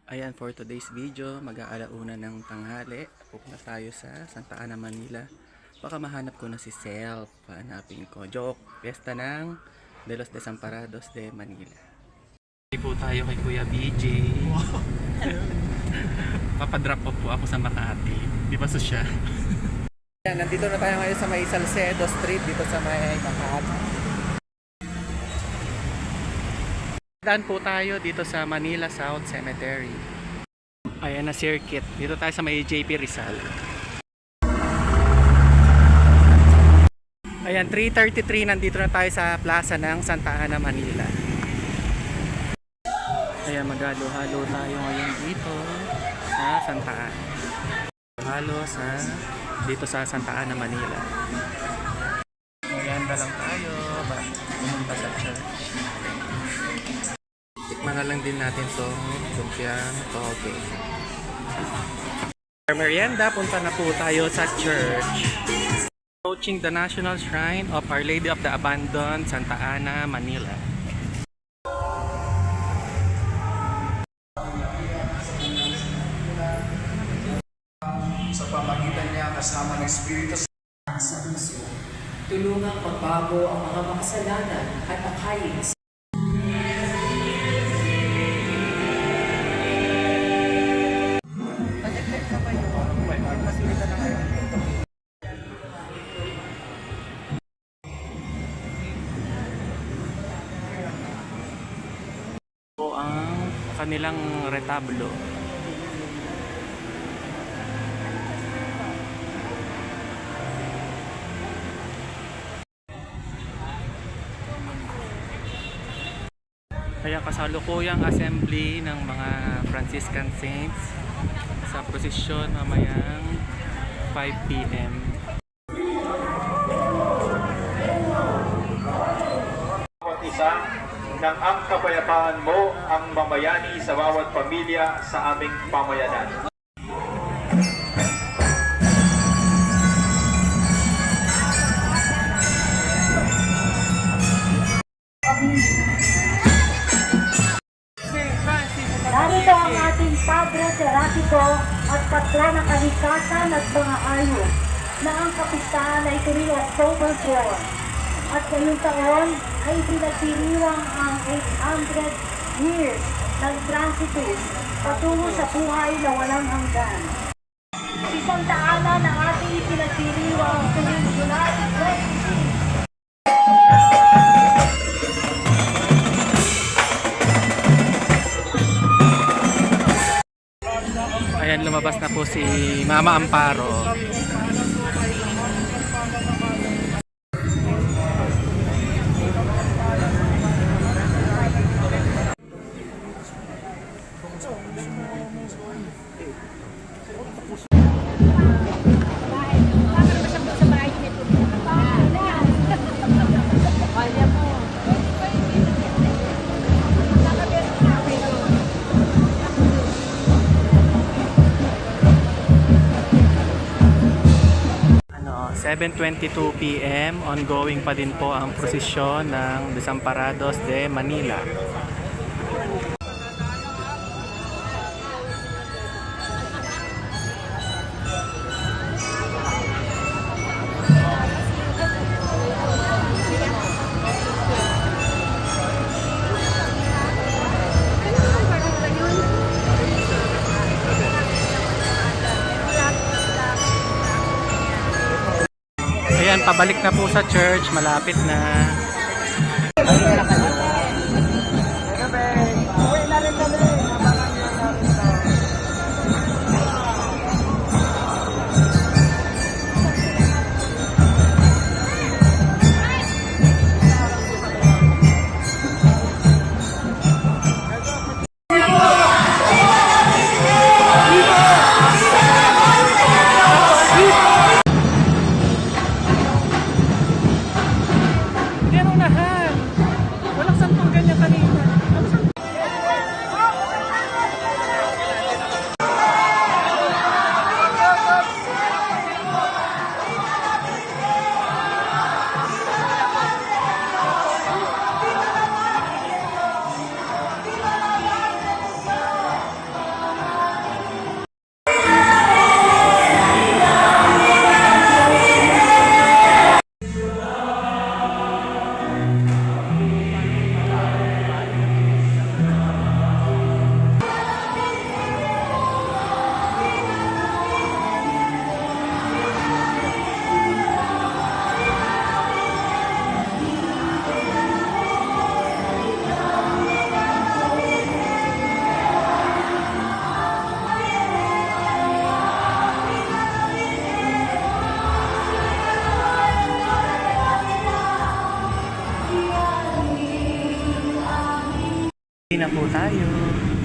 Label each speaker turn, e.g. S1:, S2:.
S1: Ayan, for today's video, mag-aalauna ng tanghali. Pupunta tayo sa Santa Ana, Manila. Baka mahanap ko na si Self. Hanapin ko. Joke, piyesta ng De los Desamparados de Manila. Hindi po tayo kay Kuya BJ. Papadrop off po ako sa Makati. Di ba susya? Ayan, nandito na tayo ngayon sa may Salcedo Street dito sa may Makati. Daan po tayo dito sa Manila South Cemetery. Ayan na circuit. Dito tayo sa may JP Rizal. Ayan, 3:33 nandito na tayo sa plaza ng Santa Ana, Manila. Ayan, maghalo-halo tayo ngayon dito sa Santa Ana. Halo dito sa Santa Ana, Manila. Maganda lang tayo. Pumunta sa church. Tikman na lang din natin itong lumpiang toge. For merienda, punta na po tayo sa church. Approaching the National Shrine of Our Lady of the Abandoned, Santa Ana, Manila.
S2: Sa pamagitan niya kasama ng Espiritu
S3: sa puso. Tulungang magbago ang mga makasalanan at akayin sa
S1: Po ang kanilang retablo. Kaya kasalukuyang assembly ng mga Franciscan Saints sa prosesyon mamayang 5 p.m.
S4: Bawat isa nang ang kapayapaan mo ang mamayani sa bawat pamilya sa aming pamayanan.
S5: Narito ang ating Padre Serapito at patron ng kalikasan at mga ayos na ang kapistahan ay tuwing October 4. At ngayong taon ay pinagdiriwang ang 800 years ng transito patungo sa buhay na walang hanggan. Isang daanan na ating ipinagdiriwang tuwing July 26.
S1: Ayan, lumabas na po si Mama Amparo. Ano, 7:22 p.m. ongoing pa din po ang prosesyon ng Desamparados de Manila. Ayan, pabalik na po sa church, malapit na. na po tayo.